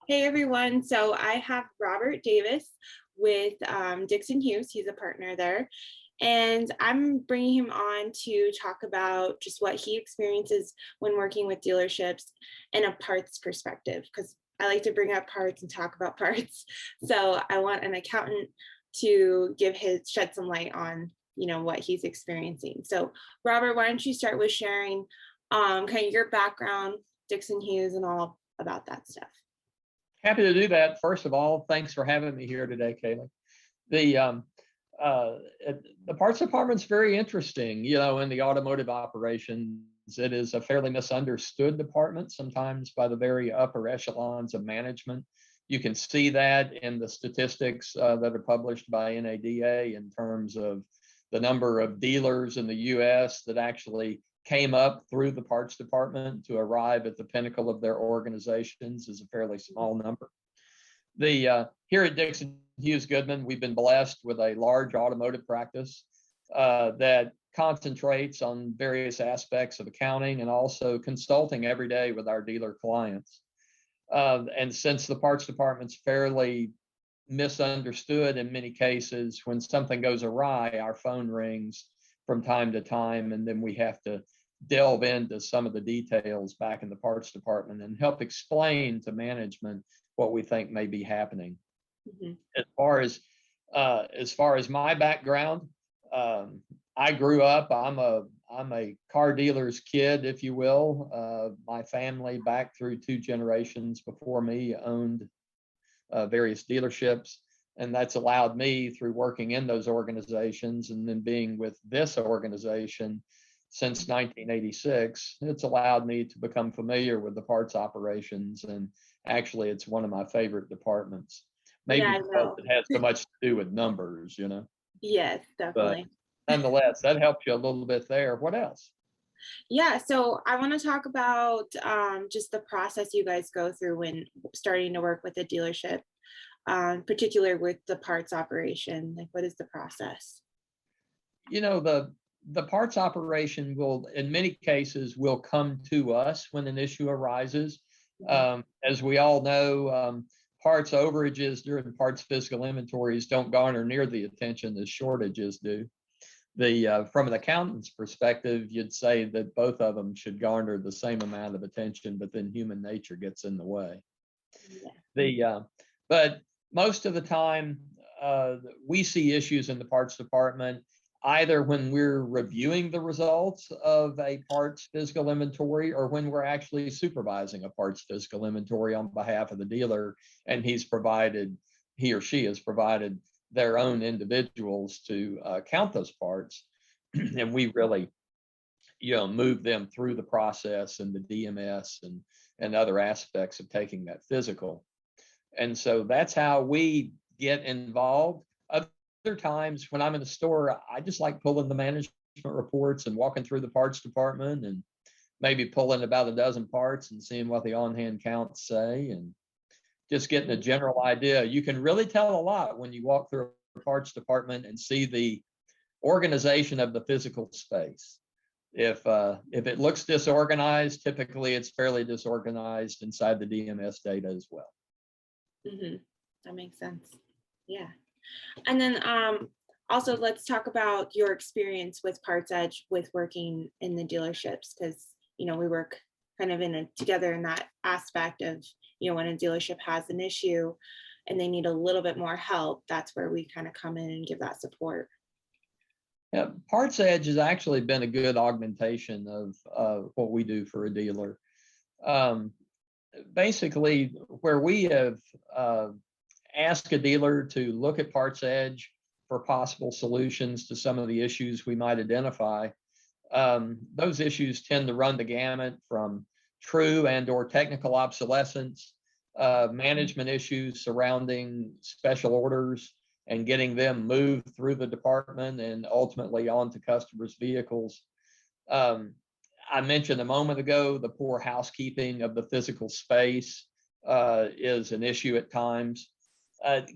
Hey everyone, so I have Robert Davis with Dixon Hughes. He's a partner there. And I'm bringing him on to talk about just what he experiences when working with dealerships in a parts perspective, because I like to bring up parts and talk about parts. So I want an accountant to shed some light on, what he's experiencing. So Robert, why don't you start with sharing kind of your background, Dixon Hughes, and all about that stuff. Happy to do that. First of all, thanks for having me here today, Kaylee. The the parts department's very interesting. In the automotive operations, it is a fairly misunderstood department sometimes by the very upper echelons of management. You can see that in the statistics that are published by NADA in terms of the number of dealers in the U.S. that actually came up through the parts department to arrive at the pinnacle of their organizations is a fairly small number. Here at Dixon Hughes Goodman, we've been blessed with a large automotive practice that concentrates on various aspects of accounting and also consulting every day with our dealer clients. And since the parts department's fairly misunderstood in many cases, when something goes awry, our phone rings from time to time, and then we have to delve into some of the details back in the parts department and help explain to management what we think may be happening. Mm-hmm. As far as my background, I grew up. I'm a car dealer's kid, if you will. My family, back through 2 generations before me, owned various dealerships, and that's allowed me, through working in those organizations and then being with this organization since 1986, it's allowed me to become familiar with the parts operations, and actually it's one of my favorite departments. Maybe because it has so much to do with numbers, Yes, definitely. But nonetheless, that helps you a little bit there. What else? Yeah, so I want to talk about just the process you guys go through when starting to work with a dealership, particularly with the parts operation. Like, what is the process? The parts operation will, in many cases, will come to us when an issue arises. As we all know, parts overages during parts physical inventories don't garner near the attention as shortages do. From an accountant's perspective, you'd say that both of them should garner the same amount of attention, but then human nature gets in the way. Yeah. But most of the time, we see issues in the parts department either when we're reviewing the results of a parts physical inventory or when we're actually supervising a parts physical inventory on behalf of the dealer, and he or she has provided their own individuals to count those parts. And we really, move them through the process and the DMS and other aspects of taking that physical. And so that's how we get involved. Other times when I'm in the store, I just like pulling the management reports and walking through the parts department and maybe pulling about a dozen parts and seeing what the on-hand counts say and just getting a general idea. You can really tell a lot when you walk through a parts department and see the organization of the physical space. If it looks disorganized, typically it's fairly disorganized inside the DMS data as well. Mm-hmm. That makes sense. Yeah. And then also let's talk about your experience with Parts Edge with working in the dealerships, because we work kind of together in that aspect of when a dealership has an issue and they need a little bit more help, that's where we kind of come in and give that support. Yeah, Parts Edge has actually been a good augmentation of what we do for a dealer. Basically, where we have asked a dealer to look at Parts Edge for possible solutions to some of the issues we might identify, those issues tend to run the gamut from true and or technical obsolescence, management issues surrounding special orders and getting them moved through the department and ultimately onto customers' vehicles. I mentioned a moment ago, the poor housekeeping of the physical space is an issue at times.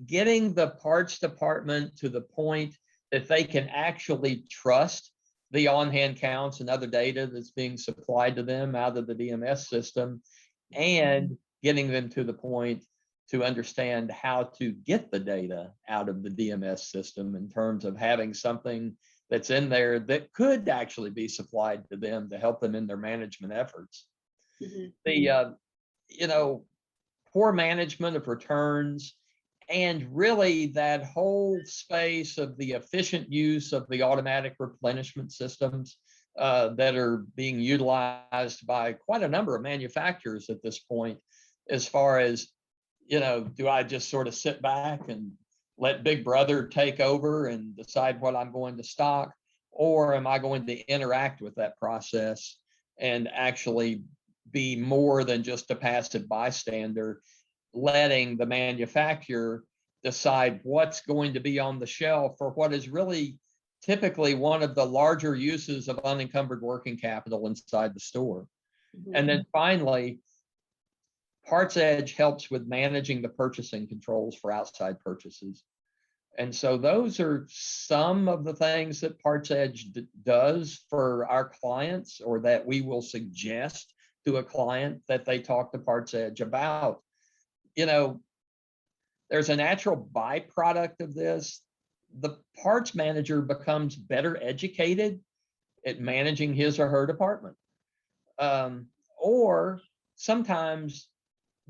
Getting the parts department to the point that they can actually trust the on-hand counts and other data that's being supplied to them out of the DMS system, and getting them to the point to understand how to get the data out of the DMS system in terms of having something that's in there that could actually be supplied to them to help them in their management efforts. The poor management of returns, and really that whole space of the efficient use of the automatic replenishment systems that are being utilized by quite a number of manufacturers at this point, as far as, do I just sort of sit back and let Big Brother take over and decide what I'm going to stock, or am I going to interact with that process and actually be more than just a passive bystander, letting the manufacturer decide what's going to be on the shelf for what is really typically one of the larger uses of unencumbered working capital inside the store. And then finally, Parts Edge helps with managing the purchasing controls for outside purchases. And so those are some of the things that Parts Edge does for our clients, or that we will suggest to a client that they talk to Parts Edge about. There's a natural byproduct of this. The parts manager becomes better educated at managing his or her department. Or sometimes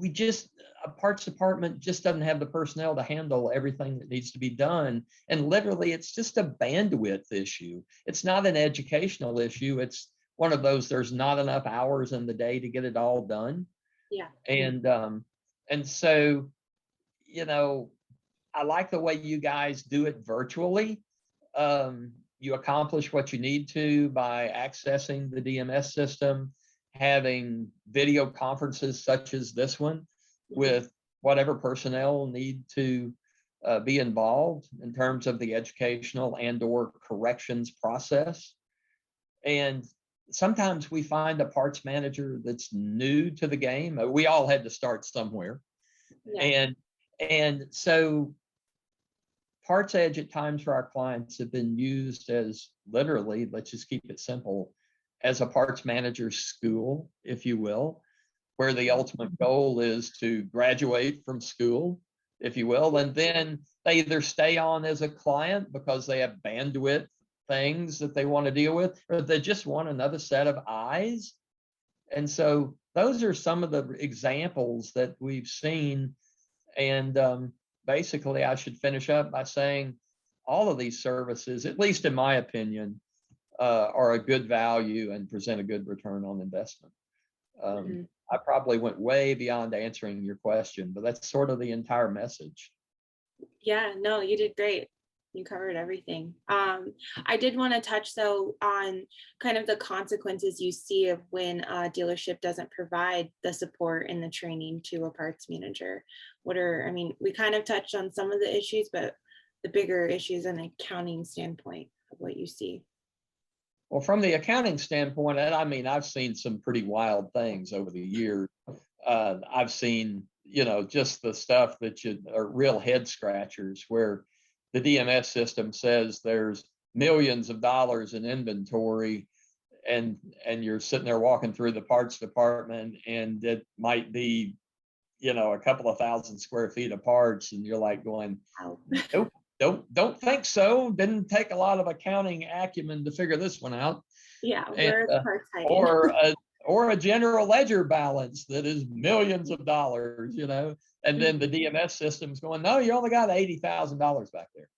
a parts department just doesn't have the personnel to handle everything that needs to be done. And literally, it's just a bandwidth issue. It's not an educational issue. It's one of those, there's not enough hours in the day to get it all done. Yeah. And so, I like the way you guys do it virtually. You accomplish what you need to by accessing the DMS system, having video conferences such as this one with whatever personnel need to be involved in terms of the educational and/or corrections process. And sometimes we find a parts manager that's new to the game. We all had to start somewhere. Yeah. And so Parts Edge at times for our clients have been used as literally, let's just keep it simple, as a parts manager school, if you will, where the ultimate goal is to graduate from school, if you will, and then they either stay on as a client because they have bandwidth things that they want to deal with, or they just want another set of eyes. And so those are some of the examples that we've seen. And basically, I should finish up by saying all of these services, at least in my opinion, are a good value and present a good return on investment. I probably went way beyond answering your question, but that's sort of the entire message. Yeah, no, you did great. You covered everything. I did want to touch though on kind of the consequences you see of when a dealership doesn't provide the support and the training to a parts manager. We kind of touched on some of the issues, but the bigger issues in an accounting standpoint of what you see. Well, from the accounting standpoint, and I've seen some pretty wild things over the years. I've seen, just the stuff that are real head scratchers, where the DMS system says there's millions of dollars in inventory, and you're sitting there walking through the parts department, and it might be, a couple of thousand square feet of parts, and you're like going, nope. Don't think so. Didn't take a lot of accounting acumen to figure this one out. Yeah, where the parts hiding? Or a general ledger balance that is millions of dollars, and then the DMS system's going, no, you only got $80,000 back there.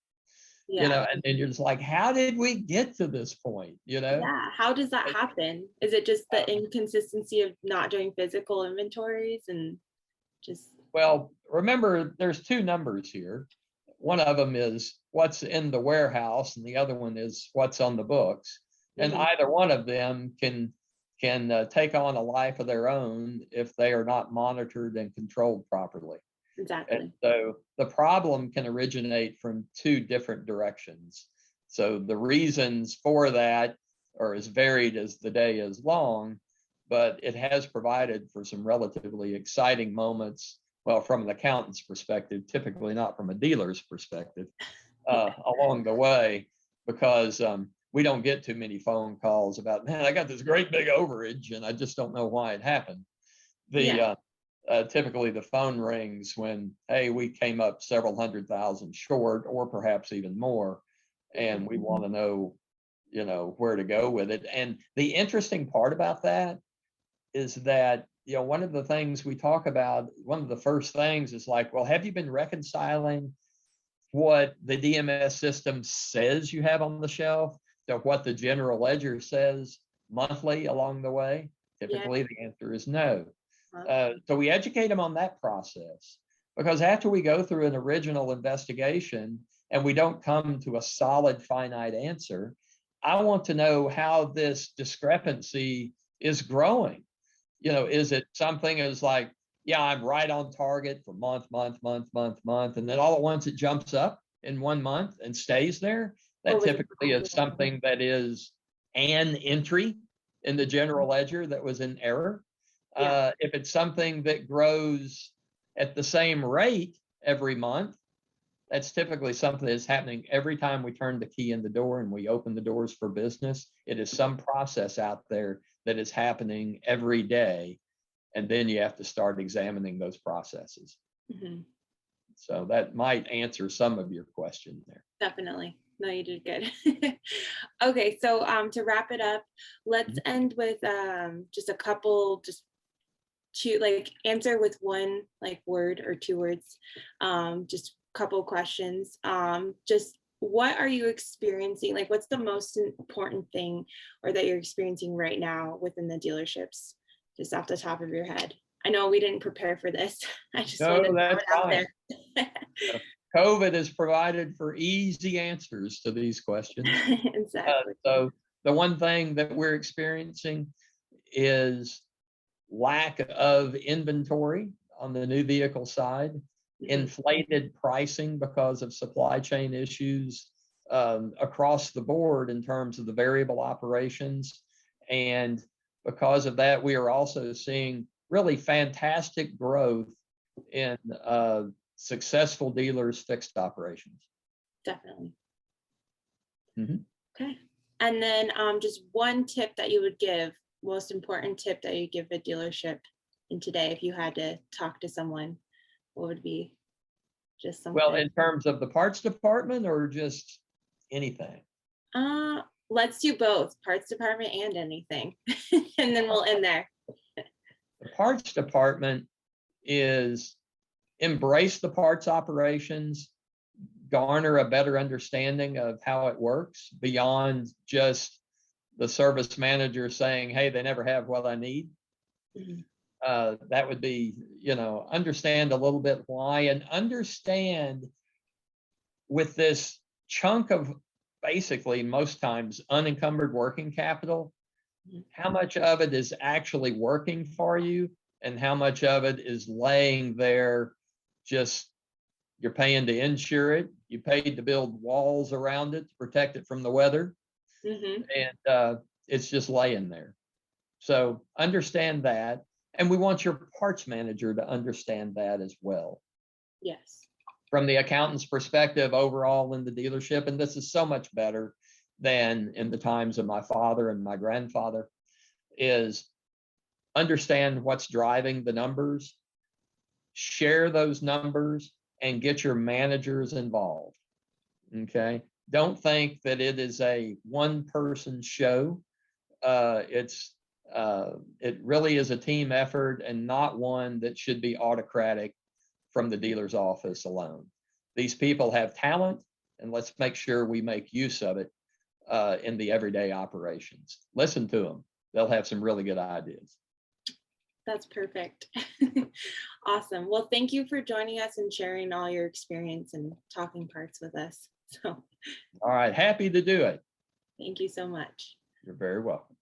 Yeah. And you're just like, how did we get to this point? Yeah, how does that happen? Is it just the inconsistency of not doing physical inventories and just? Well, remember, there's two numbers here. One of them is what's in the warehouse, and the other one is what's on the books. And either one of them can take on a life of their own if they are not monitored and controlled properly. Exactly. And so the problem can originate from two different directions. So the reasons for that are as varied as the day is long, but it has provided for some relatively exciting moments. Well, from an accountant's perspective, typically not from a dealer's perspective, along the way, because we don't get too many phone calls about, man, I got this great big overage and I just don't know why it happened. typically the phone rings when, hey, we came up several $100,000 short, or perhaps even more, and we want to know, where to go with it. And the interesting part about that is that, one of the things we talk about, one of the first things is like, well, have you been reconciling what the DMS system says you have on the shelf to what the general ledger says monthly along the way? Yeah. Typically, the answer is no. So we educate them on that process, because after we go through an original investigation and we don't come to a solid finite answer, I want to know how this discrepancy is growing. Is it something as like, yeah, I'm right on target for month, and then all at once it jumps up in 1 month and stays there? That typically is something that is an entry in the general ledger that was in error. If it's something that grows at the same rate every month, that's typically something that's happening every time we turn the key in the door and we open the doors for business. It is some process out there that is happening every day. And then you have to start examining those processes. So that might answer some of your question there. Definitely. No, you did good. Okay, so to wrap it up, let's end with just a couple, just answer with one word or 2 words, just a couple questions. Just what are you experiencing? What's the most important thing or that you're experiencing right now within the dealerships, just off the top of your head? I know we didn't prepare for this. I just wanted to throw it out there. COVID has provided for easy answers to these questions. Exactly. So the one thing that we're experiencing is lack of inventory on the new vehicle side, inflated pricing because of supply chain issues across the board in terms of the variable operations. And because of that, we are also seeing really fantastic growth in successful dealers' fixed operations. Definitely. Okay. And then just one tip that you would give, most important tip that you give a dealership in today, if you had to talk to someone, what would be just something? Well, in terms of the parts department or just anything? Let's do both, parts department and anything. And then we'll end there. The parts department is embrace the parts operations, garner a better understanding of how it works beyond just the service manager saying, hey, they never have what I need. That would be, understand a little bit why, and understand with this chunk of basically most times unencumbered working capital, how much of it is actually working for you and how much of it is laying there. Just you're paying to insure it, you paid to build walls around it to protect it from the weather, and it's just laying there. So understand that, and we want your parts manager to understand that as well. Yes. From the accountant's perspective overall in the dealership, and this is so much better than in the times of my father and my grandfather, is understand what's driving the numbers, share those numbers, and get your managers involved. Okay. Don't think that it is a one-person show. It really is a team effort and not one that should be autocratic from the dealer's office alone. These people have talent, and let's make sure we make use of it in the everyday operations. Listen to them. They'll have some really good ideas. That's perfect. Awesome. Well, thank you for joining us and sharing all your experience and talking parts with us. So, all right. Happy to do it. Thank you so much. You're very welcome.